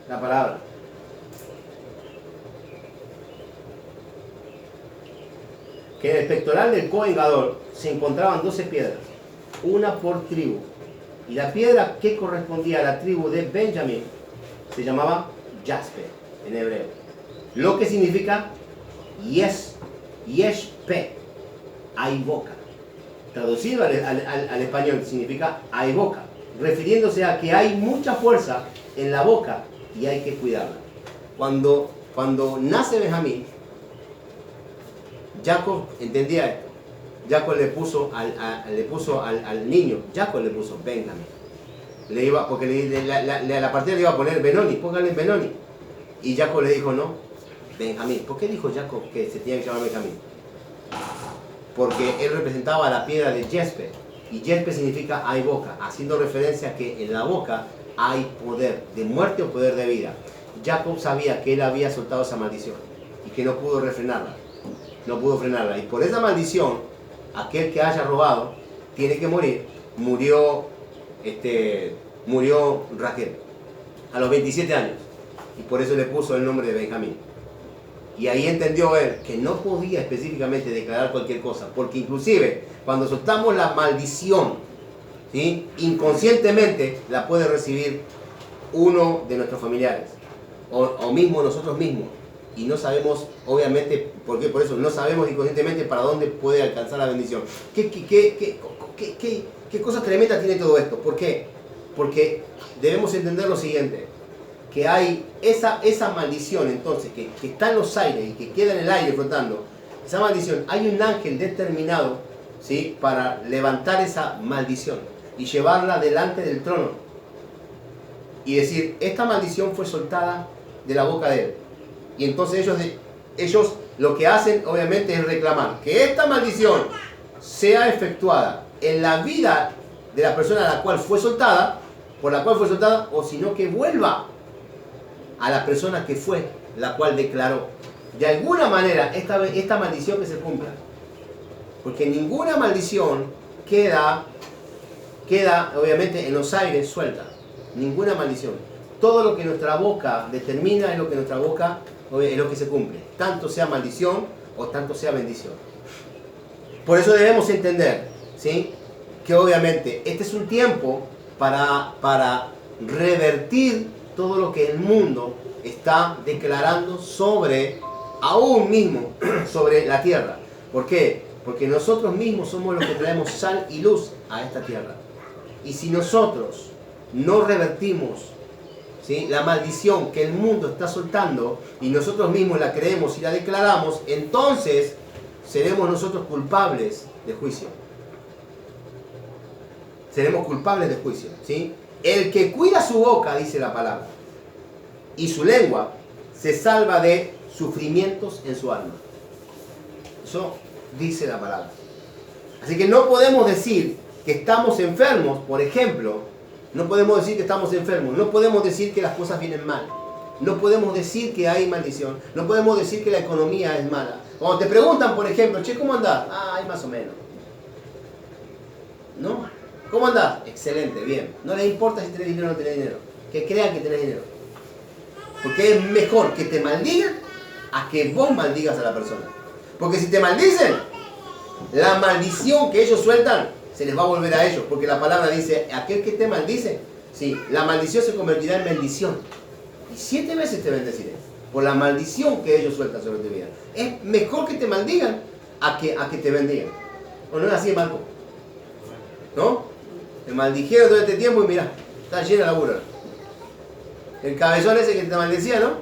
la palabra. Que en el pectoral del Cohen Gadol se encontraban 12 piedras, una por tribu. Y la piedra que correspondía a la tribu de Benjamín se llamaba Jaspe en hebreo. Lo que significa Yeshpe, hay boca. Traducido al español significa hay boca, refiriéndose a que hay mucha fuerza en la boca y hay que cuidarla. Cuando nace Benjamín, Jacob entendía esto. Jacob le puso al niño, Jacob le puso Benjamín. Porque la partida le iba a poner Benoni, póngale Benoni. Y Jacob le dijo no, Benjamín. ¿Por qué dijo Jacob que se tenía que llamar Benjamín? Porque él representaba la piedra de Yespe. Y Yespe significa hay boca, haciendo referencia a que en la boca hay poder de muerte o poder de vida. Jacob sabía que él había soltado esa maldición y que no pudo refrenarla. No pudo frenarla. Y por esa maldición, aquel que haya robado tiene que morir. Murió Raquel a los 27 años. Y por eso le puso el nombre de Benjamín. Y ahí entendió él que no podía específicamente declarar cualquier cosa. Porque inclusive cuando soltamos la maldición, ¿sí?, inconscientemente la puede recibir uno de nuestros familiares. O mismo nosotros mismos. Y no sabemos, obviamente, por eso no sabemos inconscientemente para dónde puede alcanzar la bendición. ¿Qué cosa tremenda tiene todo esto? ¿Por qué? Porque debemos entender lo siguiente, que hay esa maldición entonces que está en los aires y que queda en el aire flotando. Esa maldición, hay un ángel determinado, ¿sí?, para levantar esa maldición y llevarla delante del trono y decir, esta maldición fue soltada de la boca de él. Y entonces ellos lo que hacen obviamente es reclamar que esta maldición sea efectuada en la vida de la persona a la cual fue soltada, por la cual fue soltada, o sino que vuelva a la persona que fue la cual declaró. De alguna manera esta maldición que se cumpla. Porque ninguna maldición queda obviamente en los aires suelta. Ninguna maldición. Todo lo que nuestra boca determina es lo que nuestra boca es lo que se cumple, tanto sea maldición o tanto sea bendición. Por eso debemos entender, ¿sí?, que obviamente este es un tiempo para revertir todo lo que el mundo está declarando sobre, aún mismo, sobre la tierra. ¿Por qué? Porque nosotros mismos somos los que traemos sal y luz a esta tierra. Y si nosotros no revertimos, ¿sí?, la maldición que el mundo está soltando y nosotros mismos la creemos y la declaramos, entonces seremos nosotros culpables de juicio. Seremos culpables de juicio, ¿sí? El que cuida su boca, dice la palabra, y su lengua, se salva de sufrimientos en su alma. Eso dice la palabra. Así que no podemos decir que estamos enfermos, por ejemplo. No podemos decir que estamos enfermos, no podemos decir que las cosas vienen mal, no podemos decir que hay maldición, no podemos decir que la economía es mala. Cuando te preguntan, por ejemplo, che, ¿cómo andás? Ah, hay más o menos. ¿No? ¿Cómo andás? Excelente, bien. No les importa si tenés dinero o no tenés dinero, que crean que tenés dinero. Porque es mejor que te maldigan a que vos maldigas a la persona. Porque si te maldicen, la maldición que ellos sueltan se les va a volver a ellos, porque la palabra dice, aquel que te maldice, sí, la maldición se convertirá en bendición. Y 7 veces te bendeciré, por la maldición que ellos sueltan sobre tu vida. Es mejor que te maldigan a que te bendigan. ¿O no es así, Marco? ¿No? Te maldijeron todo este tiempo y mira, está llena la laburo. El cabezón ese que te maldecía, ¿no?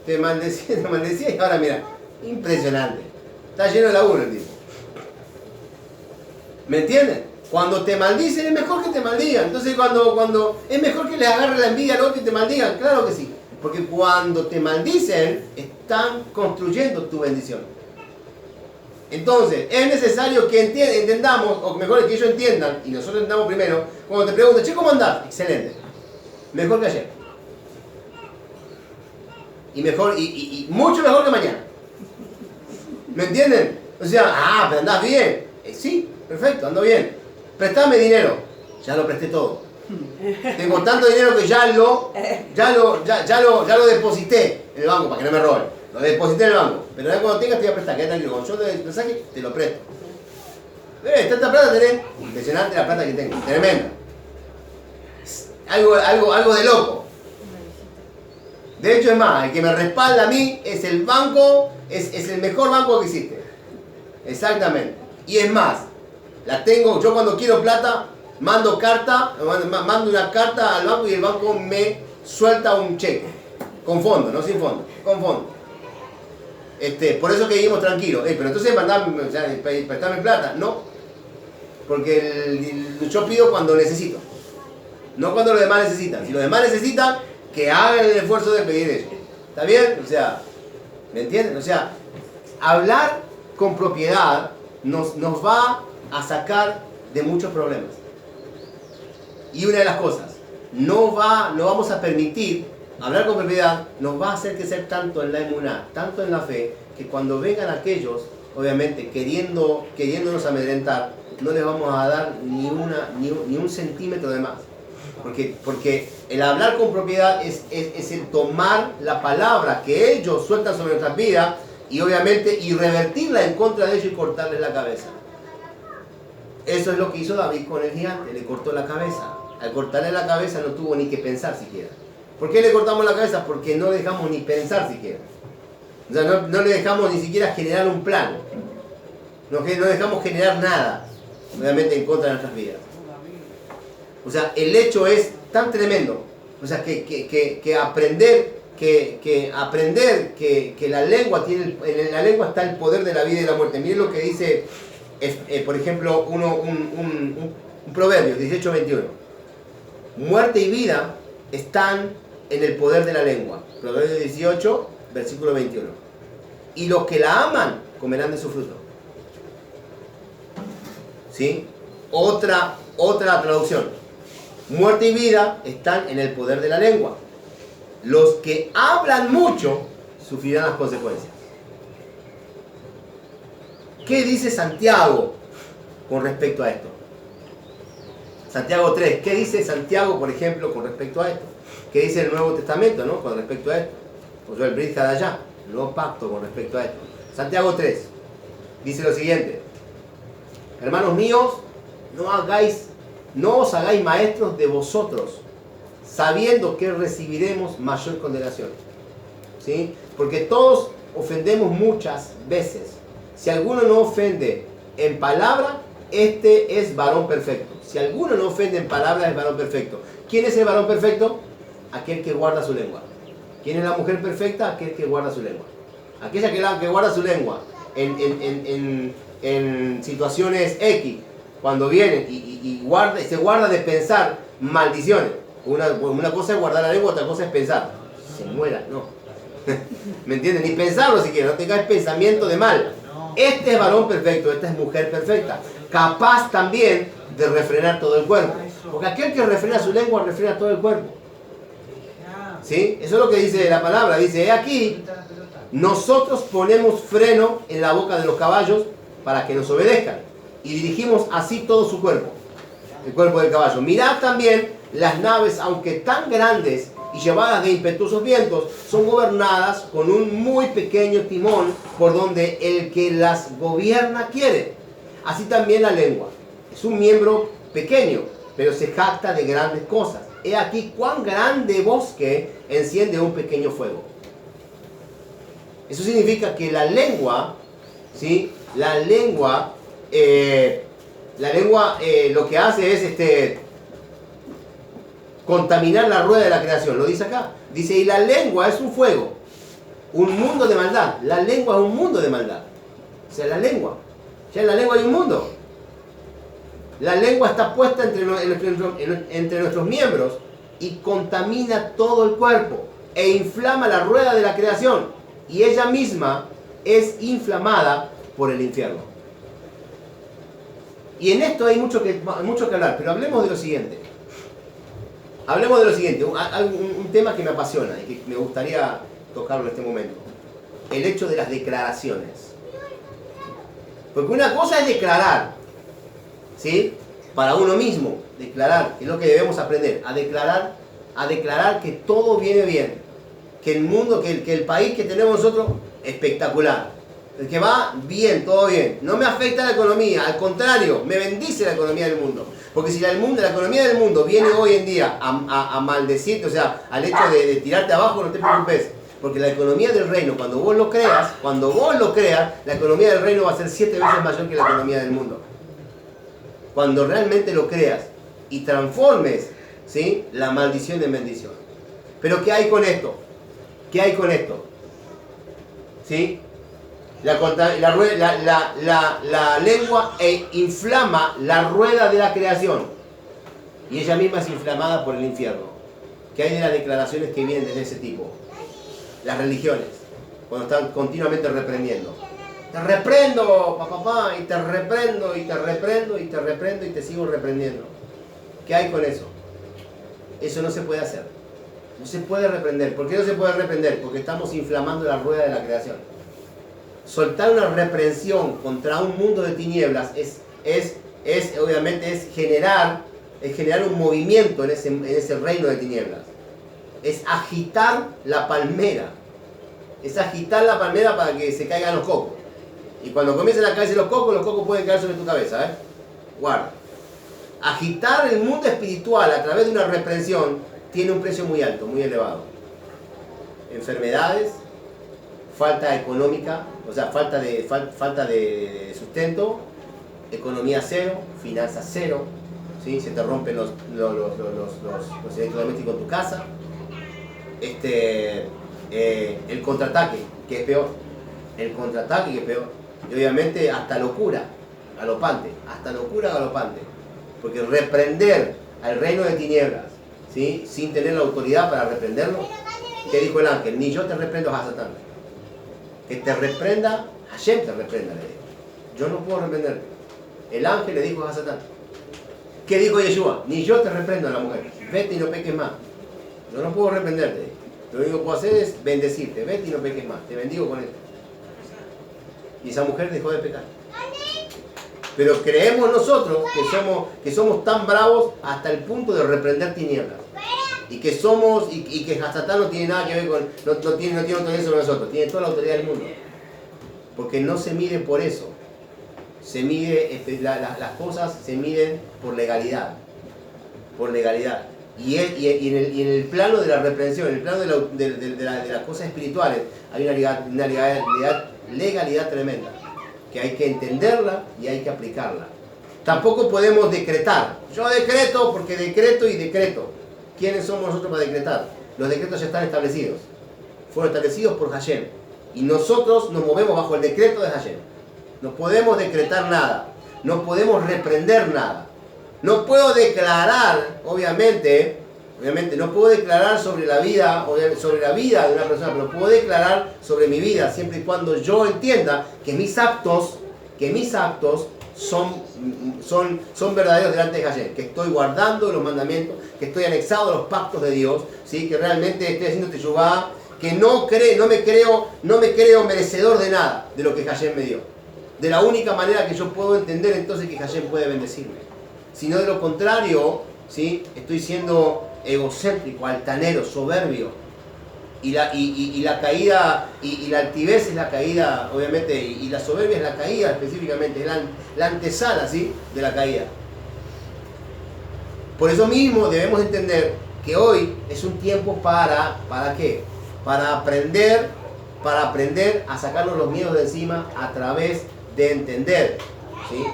Te maldecía y ahora mira, impresionante. Está lleno de laburo el tipo. ¿Me entienden? Cuando te maldicen es mejor que te maldigan. Entonces cuando es mejor que les agarre la envidia al otro y te maldigan. Claro que sí. Porque cuando te maldicen están construyendo tu bendición. Entonces es necesario que entendamos, o mejor que ellos entiendan, y nosotros entendamos primero, cuando te preguntan, che, ¿cómo andás? Excelente. Mejor que ayer. Y mejor, y mucho mejor que mañana. ¿Me entienden? O sea, pero andás bien. Sí. Perfecto, ando bien. Prestame dinero. Ya lo presté todo. Tengo tanto dinero que ya lo deposité en el banco para que no me roben. Lo deposité en el banco. Pero ya cuando tengas te voy a prestar, quédate tranquilo. Cuando yo lo saque, te lo presto. Tanta plata tenés. Impresionante la plata que tengo. Tremenda. Algo de loco. De hecho, es más, el que me respalda a mí es el banco, es el mejor banco que existe. Exactamente. Y es más, la tengo, yo cuando quiero plata, mando una carta al banco y el banco me suelta un cheque. Con fondo, no sin fondo, con fondo. Por eso que vivimos tranquilos. Pero entonces prestame plata. No. Porque yo pido cuando necesito. No cuando los demás necesitan. Si los demás necesitan, que hagan el esfuerzo de pedir eso. ¿Está bien? O sea, ¿me entienden? O sea, hablar con propiedad nos va a sacar de muchos problemas. Y una de las cosas, no vamos a permitir, hablar con propiedad nos va a hacer crecer tanto en la emuná, tanto en la fe, que cuando vengan aquellos, obviamente, queriéndonos amedrentar, no les vamos a dar ni un centímetro de más. Porque el hablar con propiedad es el tomar la palabra que ellos sueltan sobre nuestras vidas y obviamente y revertirla en contra de ellos y cortarles la cabeza. Eso es lo que hizo David con el gigante, le cortó la cabeza. Al cortarle la cabeza no tuvo ni que pensar siquiera. ¿Por qué le cortamos la cabeza? Porque no le dejamos ni pensar siquiera. O sea, no le dejamos ni siquiera generar un plan. No dejamos generar nada, obviamente, en contra de nuestras vidas. O sea, el hecho es tan tremendo. O sea, que aprender que la lengua en la lengua está el poder de la vida y la muerte. Miren lo que dice, por ejemplo, un proverbio, 18:21. Muerte y vida están en el poder de la lengua. Proverbio 18, versículo 21. Y los que la aman comerán de su fruto. ¿Sí? Otra traducción. Muerte y vida están en el poder de la lengua. Los que hablan mucho sufrirán las consecuencias. ¿Qué dice Santiago con respecto a esto? Santiago 3. ¿Qué dice Santiago, por ejemplo, con respecto a esto? ¿Qué dice el Nuevo Testamento, ¿no? Con respecto a esto? O sea, el Brit Hadashah, el nuevo pacto con respecto a esto. Santiago 3 dice lo siguiente: hermanos míos, no os hagáis maestros de vosotros, sabiendo que recibiremos mayor condenación. ¿Sí? Porque todos ofendemos muchas veces. Si alguno no ofende en palabra, este es varón perfecto. Si alguno no ofende en palabra, es varón perfecto. ¿Quién es el varón perfecto? Aquel que guarda su lengua. ¿Quién es la mujer perfecta? Aquel que guarda su lengua. Aquella que guarda su lengua en situaciones X, cuando vienen y se guarda de pensar maldiciones. Una cosa es guardar la lengua, otra cosa es pensar. Se muera, no. ¿Me entienden? Ni pensarlo siquiera, no tengáis pensamiento de mal. Este es varón perfecto, esta es mujer perfecta. Capaz también de refrenar todo el cuerpo. Porque aquel que refrena su lengua, refrena todo el cuerpo. ¿Sí? Eso es lo que dice la palabra. Dice, aquí, nosotros ponemos freno en la boca de los caballos para que nos obedezcan. Y dirigimos así todo su cuerpo, el cuerpo del caballo. Mirad también las naves, aunque tan grandes y llevadas de impetuosos vientos, son gobernadas con un muy pequeño timón por donde el que las gobierna quiere. Así también la lengua. Es un miembro pequeño, pero se jacta de grandes cosas. He aquí cuán grande bosque enciende un pequeño fuego. Eso significa que la lengua, ¿sí? La lengua lo que hace es contaminar la rueda de la creación. Lo dice acá. Dice, y la lengua es un fuego, un mundo de maldad. La lengua es un mundo de maldad. O sea, la lengua. Ya en la lengua hay un mundo. La lengua está puesta entre nuestros miembros y contamina todo el cuerpo e inflama la rueda de la creación. Y ella misma es inflamada por el infierno. Y en esto hay mucho que hablar, pero hablemos de lo siguiente. Un tema que me apasiona y que me gustaría tocarlo en este momento. El hecho de las declaraciones. Porque una cosa es declarar, ¿sí? para uno mismo, declarar, que es lo que debemos aprender, a declarar que todo viene bien, que el mundo, que el país que tenemos nosotros, espectacular, el que va bien, todo bien, no me afecta la economía, al contrario, me bendice la economía del mundo, porque si la economía del mundo viene hoy en día a maldecirte, o sea, al hecho de tirarte abajo, no te preocupes, porque la economía del reino, cuando vos lo creas, la economía del reino va a ser 7 veces mayor que la economía del mundo. Cuando realmente lo creas y transformes, ¿sí?, la maldición en bendición. Pero ¿qué hay con esto? ¿Qué hay con esto? ¿Sí? La lengua inflama la rueda de la creación. Y ella misma es inflamada por el infierno. ¿Qué hay de las declaraciones que vienen de ese tipo? Las religiones, cuando están continuamente reprendiendo. Te reprendo, papá, y te reprendo, y te reprendo, y te reprendo, y te sigo reprendiendo. ¿Qué hay con eso? Eso no se puede hacer. No se puede reprender. ¿Por qué no se puede reprender? Porque estamos inflamando la rueda de la creación. Soltar una reprensión contra un mundo de tinieblas obviamente es generar un movimiento en ese reino de tinieblas. Es agitar la palmera. Es agitar la palmera para que se caigan los cocos. Y cuando comiencen a caerse los cocos pueden caer sobre tu cabeza, ¿eh? Guarda. Agitar el mundo espiritual a través de una reprensión tiene un precio muy alto, muy elevado. Enfermedades, falta económica, o sea, falta de sustento, economía cero, finanzas cero, ¿sí? Se te rompen los electrodomésticos en tu casa. El contraataque, que es peor. Y obviamente hasta locura galopante. Porque reprender al reino de tinieblas, ¿sí?, sin tener la autoridad para reprenderlo. ¿Qué dijo el ángel? Ni yo te reprendo, a Satán. Que te reprenda, Hashem te reprenda, le dijo. Yo no puedo reprenderte. El ángel le dijo a Satán. ¿Qué dijo Yeshua? Ni yo te reprendo a la mujer. Vete y no peques más. Yo no puedo reprenderte. Lo único que puedo hacer es bendecirte. Vete y no peques más. Te bendigo con esto. Y esa mujer dejó de pecar. Pero creemos nosotros que somos tan bravos hasta el punto de reprender tinieblas. Y que Satán no tiene nada que ver con, no tiene autoridad sobre nosotros, tiene toda la autoridad del mundo. Porque no se mide por eso. Se mide, las cosas se miden por legalidad. Y en el plano de la reprensión, en el plano de las cosas espirituales, hay una legalidad tremenda, que hay que entenderla y hay que aplicarla. Tampoco podemos decretar. Yo decreto porque decreto y decreto. ¿Quiénes somos nosotros para decretar? Los decretos ya están establecidos. Fueron establecidos por Hashem. Y nosotros nos movemos bajo el decreto de Hashem. No podemos decretar nada. No podemos reprender nada. No puedo declarar, obviamente no puedo declarar sobre la vida de una persona, pero puedo declarar sobre mi vida siempre y cuando yo entienda que mis actos son verdaderos delante de Hashem, que estoy guardando los mandamientos, que estoy anexado a los pactos de Dios, ¿sí?, que realmente estoy haciendo teshuvá, que no me creo merecedor de nada de lo que Hashem me dio. De la única manera que yo puedo entender entonces que Hashem puede bendecirme. Si no, de lo contrario, ¿sí?, estoy siendo egocéntrico, altanero, soberbio. Y la caída, y la altivez es la caída, obviamente, y la soberbia es la caída específicamente, es la antesala, ¿sí?, de la caída. Por eso mismo debemos entender que hoy es un tiempo ¿para qué? Para aprender a sacarnos los miedos de encima a través de entender, ¿sí?,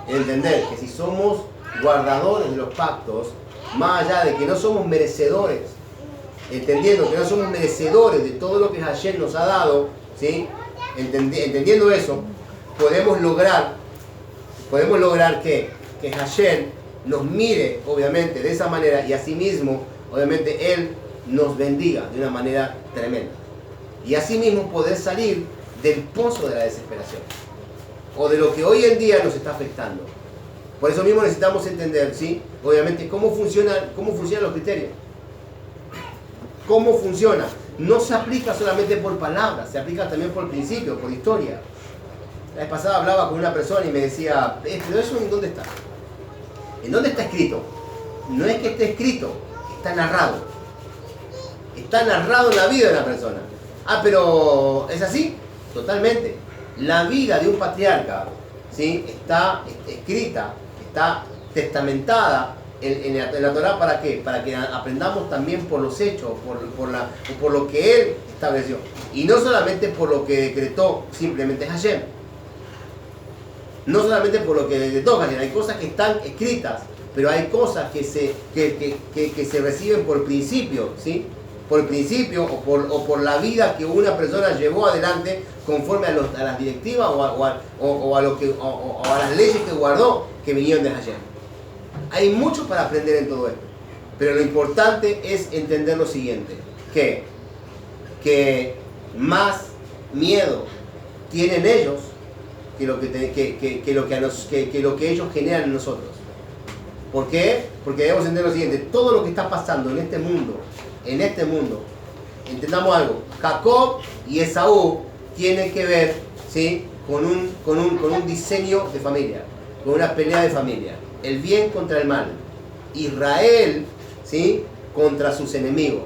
entender que si somos guardadores de los pactos, más allá de que no somos merecedores, entendiendo que no somos merecedores de todo lo que Hashem nos ha dado, ¿sí?, entendiendo eso, podemos lograr que Hashem nos mire, obviamente, de esa manera, y asimismo, obviamente, Él nos bendiga de una manera tremenda. Y asimismo poder salir del pozo de la desesperación, o de lo que hoy en día nos está afectando. Por eso mismo necesitamos entender, ¿sí?, obviamente, cómo funcionan los criterios. ¿Cómo funciona? No se aplica solamente por palabras, se aplica también por principio, por historia. La vez pasada hablaba con una persona y me decía, pero eso ¿en dónde está? ¿En dónde está escrito? No es que esté escrito, está narrado. Está narrado en la vida de una persona. Ah, pero ¿es así? Totalmente. La vida de un patriarca, ¿sí?, está escrita, está testamentada en la Torá. ¿Para qué? Para que aprendamos también por los hechos, por lo que Él estableció. Y no solamente por lo que decretó simplemente Hashem. No solamente por lo que decretó Hashem. Hay cosas que están escritas, pero hay cosas que se reciben por principio, ¿sí? Por principio o por la vida que una persona llevó adelante conforme a las directivas o a las leyes que guardó, que vinieron de Hashem. Hay mucho para aprender en todo esto, pero lo importante es entender lo siguiente, que más miedo tienen ellos que lo que ellos generan en nosotros. ¿Por qué? Porque debemos entender lo siguiente: todo lo que está pasando en este mundo, entendamos algo, Jacob y Esaú tienen que ver, ¿sí?, con un diseño de familia, con una pelea de familia, el bien contra el mal, Israel, ¿sí?, contra sus enemigos.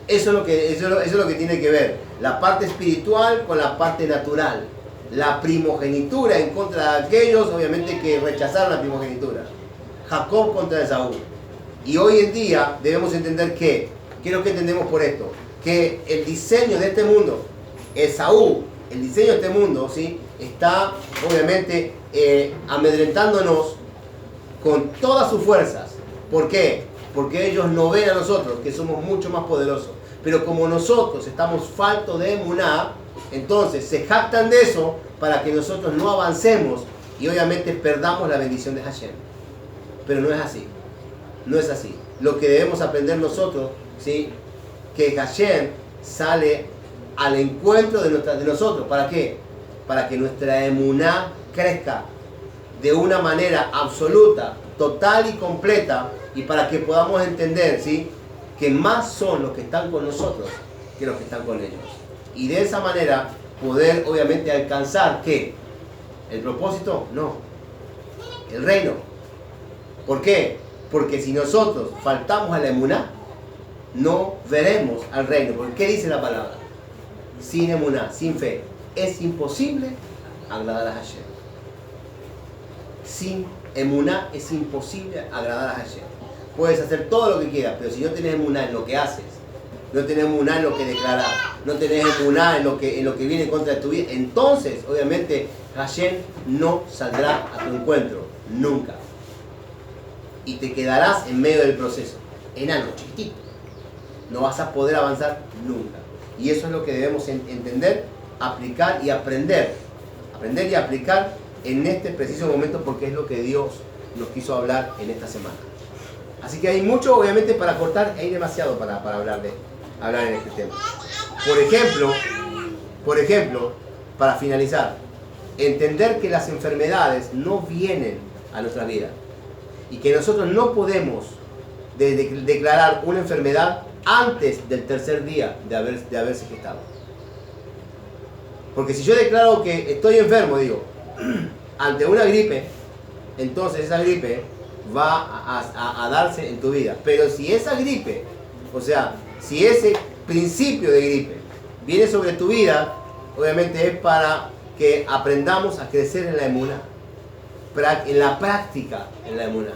Eso es lo que tiene que ver la parte espiritual con la parte natural, la primogenitura en contra de aquellos, obviamente, que rechazaron la primogenitura, Jacob contra Esaú. Y hoy en día debemos entender ¿qué es lo que entendemos por esto? Que el diseño de este mundo, Esaú, el diseño de este mundo, ¿sí?, está obviamente amedrentándonos con todas sus fuerzas. ¿Por qué? Porque ellos no ven a nosotros, que somos mucho más poderosos. Pero como nosotros estamos faltos de emuná, entonces se jactan de eso para que nosotros no avancemos y obviamente perdamos la bendición de Hashem. Pero no es así. No es así. Lo que debemos aprender nosotros, ¿sí?, que Hashem sale al encuentro de nosotros. ¿Para qué? Para que nuestra emuná crezca de una manera absoluta, total y completa, y para que podamos entender, ¿sí?, que más son los que están con nosotros que los que están con ellos. Y de esa manera poder obviamente alcanzar ¿qué? ¿El propósito? No. El reino. ¿Por qué? Porque si nosotros faltamos a la emuná, no veremos al reino. Porque ¿qué dice la palabra? Sin emuná, sin fe, es imposible agradar a Hashem. Sin emuná es imposible agradar a Hashem. Puedes hacer todo lo que quieras, pero si no tenés emuná en lo que haces, no tenés emuná en lo que declarás, no tenés emuná en lo que viene en contra de tu vida, entonces obviamente Hashem no saldrá a tu encuentro, nunca. Y te quedarás en medio del proceso, enano, chiquitito. No vas a poder avanzar nunca. Y eso es lo que debemos entender, aplicar y aprender. Aprender y aplicar en este preciso momento, porque es lo que Dios nos quiso hablar en esta semana. Así que hay mucho, obviamente, para cortar, hay demasiado para hablar en este tema. Por ejemplo, para finalizar, entender que las enfermedades no vienen a nuestra vida y que nosotros no podemos declarar una enfermedad antes del tercer día de haberse gestado. Porque si yo declaro que estoy enfermo, digo, ante una gripe, entonces esa gripe va a darse en tu vida. Pero si esa gripe, o sea, si ese principio de gripe viene sobre tu vida, obviamente es para que aprendamos a crecer en la emuná, en la práctica en la emuná.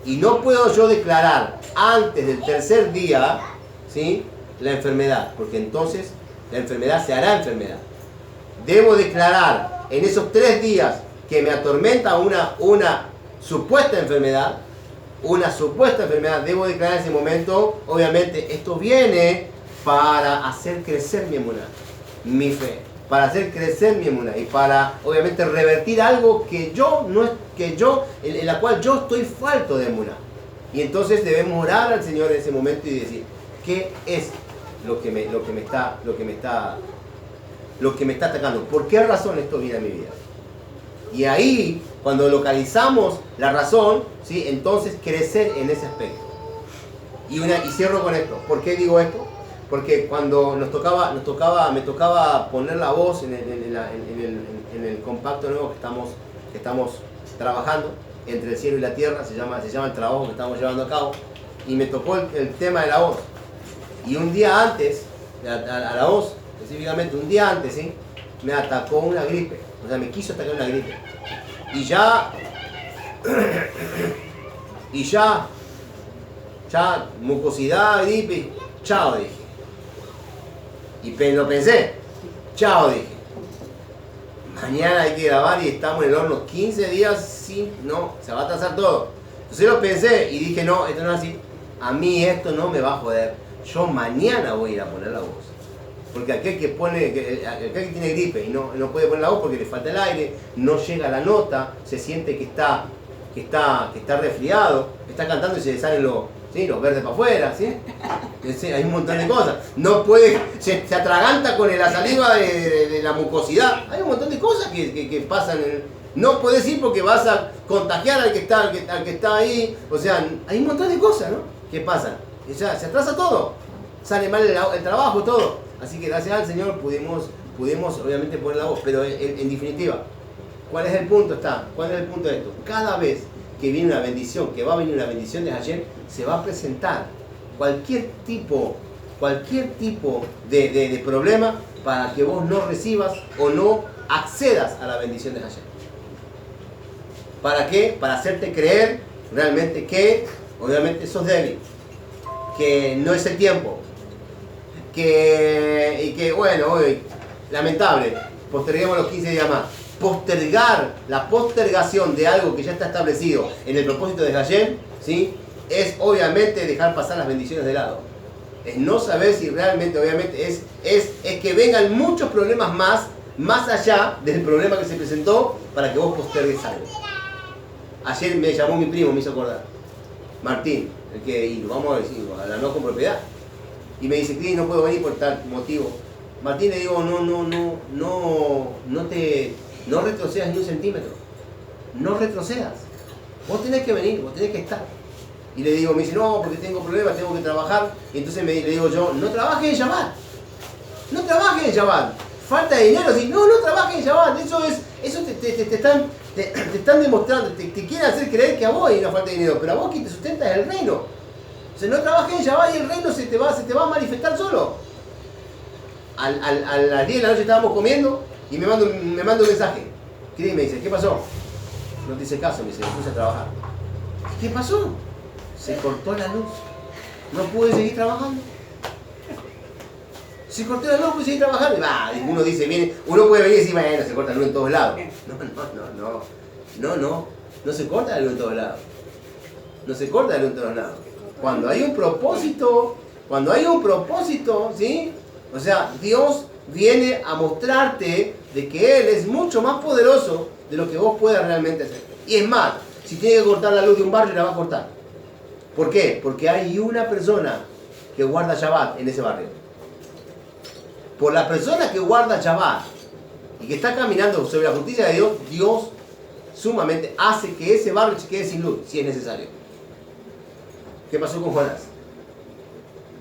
Y no puedo yo declarar antes del tercer día, ¿sí?, la enfermedad, porque entonces la enfermedad se hará enfermedad. Debo declarar en esos 3 días que me atormenta una supuesta enfermedad, debo declarar en ese momento, obviamente, esto viene para hacer crecer mi emuná, mi fe, para hacer crecer mi emuná y para, obviamente, revertir algo en la cual yo estoy falto de emuná. Y entonces debemos orar al Señor en ese momento y decir, ¿qué es lo que me está atacando? ¿Por qué razón esto viene a mi vida? Y ahí, cuando localizamos la razón, ¿sí?, entonces crecer en ese aspecto. Y cierro con esto. ¿Por qué digo esto? Porque cuando me tocaba poner la voz en el compacto nuevo que estamos trabajando, entre el cielo y la tierra, se llama el trabajo que estamos llevando a cabo, y me tocó el tema de la voz. Y un día antes, a la voz, específicamente un día antes, ¿sí? Me atacó una gripe, o sea, me quiso atacar una gripe. Y ya, mucosidad, gripe, chao, dije. Y lo pensé, chao, dije. Mañana hay que grabar y estamos en el horno 15 días, no, se va a atrasar todo. Entonces lo pensé y dije, no, esto no es así. A mí esto no me va a joder. Yo mañana voy a ir a poner la voz. Porque aquel que tiene gripe y no puede poner la voz porque le falta el aire, no llega la nota, se siente que está resfriado, está cantando y se le salen los verdes para afuera, ¿sí? Hay un montón de cosas. No puede, se atraganta con la saliva de la mucosidad. Hay un montón de cosas que pasan. No puedes ir porque vas a contagiar al que está ahí. O sea, hay un montón de cosas, ¿no? Que pasan. Y ya, se atrasa todo. Sale mal el trabajo, todo. Así que gracias al Señor pudimos obviamente poner la voz. Pero en definitiva, ¿cuál es el punto? ¿Cuál es el punto de esto? Cada vez que viene una bendición, que va a venir una bendición de Hashem, se va a presentar cualquier tipo de problema para que vos no recibas o no accedas a la bendición de Hashem. ¿Para qué? Para hacerte creer realmente que obviamente sos débil, que no es el tiempo, y que bueno, hoy, lamentable, posterguemos los 15 días más. Postergar, la postergación de algo que ya está establecido en el propósito de Hashem, ¿sí? Es obviamente dejar pasar las bendiciones de lado. Es no saber si realmente, obviamente, es que vengan muchos problemas más allá del problema que se presentó para que vos postergues algo. Ayer me llamó mi primo, me hizo acordar, Martín, y lo vamos a decir, hablando con propiedad. Y me dice, Cris, no puedo venir por tal motivo. Martín, le digo, no retrocedas ni un centímetro. No retrocedas. Vos tenés que venir, vos tenés que estar. Y le digo, me dice, no, porque tengo problemas, tengo que trabajar. Y entonces le digo yo, no trabajes en Shabbat. No trabajes en Shabbat. Falta de dinero, sí. No trabajes en Shabbat. Eso te están demostrando, te quieren hacer creer que a vos hay una falta de dinero. Pero a vos quien te sustenta es el reino. O sea, no trabajes en Shabbat y el reino se te va a manifestar solo. A las 10 de la noche estábamos comiendo y me manda un mensaje. ¿Qué me dice? ¿Qué pasó? No te hice caso, me dice, me puse a trabajar. ¿Qué pasó? Se cortó la luz. No pude seguir trabajando. Se cortó la luz, no pude seguir trabajando. Y uno dice, uno puede venir y decir, bueno, se corta la luz en todos lados. No se corta la luz en todos lados. No se corta la luz en todos lados. Cuando hay un propósito, ¿sí? O sea, Dios viene a mostrarte de que Él es mucho más poderoso de lo que vos puedas realmente hacer. Y es más, si tiene que cortar la luz de un barrio, la va a cortar. ¿Por qué? Porque hay una persona que guarda Shabbat en ese barrio. Por la persona que guarda Shabbat y que está caminando sobre la justicia de Dios, Dios sumamente hace que ese barrio se quede sin luz, si es necesario. ¿Qué pasó con Jonás?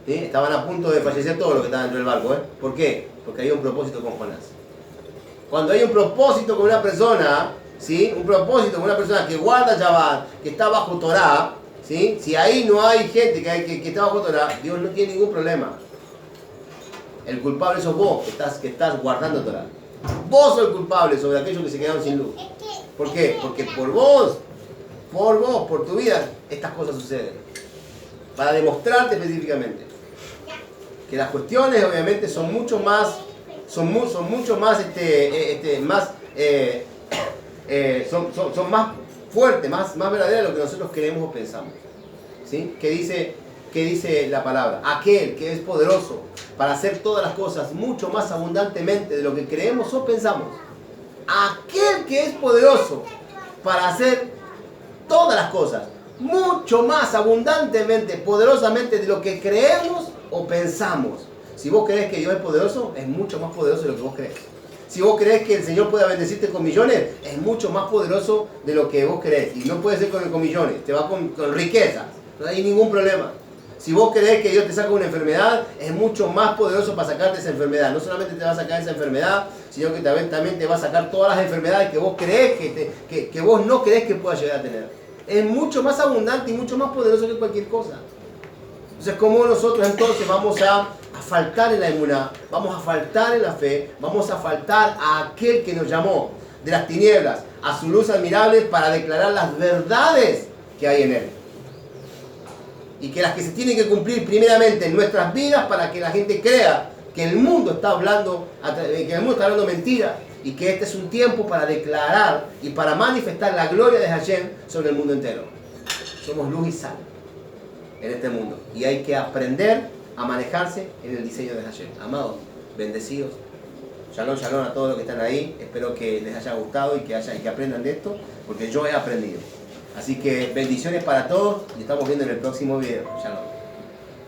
¿Sí? Estaban a punto de fallecer todos los que estaban dentro del barco. ¿Por qué? Porque hay un propósito con Jonás. Cuando hay un propósito con una persona, ¿sí? Un propósito con una persona que guarda Shabbat, que está bajo Torah, ¿sí? Si ahí no hay gente que está bajo Torah, Dios no tiene ningún problema. El culpable sos vos, que estás guardando Torah. Vos sos el culpable sobre aquellos que se quedaron sin luz. ¿Por qué? Porque por vos, por tu vida, estas cosas suceden. Para demostrarte específicamente que las cuestiones obviamente son mucho más fuertes, más verdaderas de lo que nosotros creemos o pensamos. ¿Sí? ¿Qué dice la palabra? Aquel que es poderoso para hacer todas las cosas mucho más abundantemente de lo que creemos o pensamos. Aquel que es poderoso para hacer todas las cosas mucho más abundantemente, poderosamente de lo que creemos o pensamos. Si vos crees que Dios es poderoso, es mucho más poderoso de lo que vos crees. Si vos crees que el Señor puede bendecirte con millones, es mucho más poderoso de lo que vos crees. Y no puede ser con millones, te va con riquezas. No hay ningún problema. Si vos creés que Dios te saca una enfermedad, es mucho más poderoso para sacarte esa enfermedad. No solamente te va a sacar esa enfermedad, sino que también te va a sacar todas las enfermedades que vos creés que vos no creés que puedas llegar a tener. Es mucho más abundante y mucho más poderoso que cualquier cosa. Entonces, ¿cómo nosotros entonces vamos a faltar en la emuná? Vamos a faltar en la fe, vamos a faltar a aquel que nos llamó de las tinieblas a su luz admirable para declarar las verdades que hay en él. Y que las que se tienen que cumplir primeramente en nuestras vidas para que la gente crea que el mundo está hablando, mentira, y que este es un tiempo para declarar y para manifestar la gloria de Hashem sobre el mundo entero. Somos luz y sal en este mundo y hay que aprender a manejarse en el diseño de Hashem. Amados, bendecidos. Shalom, shalom a todos los que están ahí. Espero que les haya gustado y que aprendan de esto, porque yo he aprendido. Así que bendiciones para todos y estamos viendo en el próximo video. Shalom.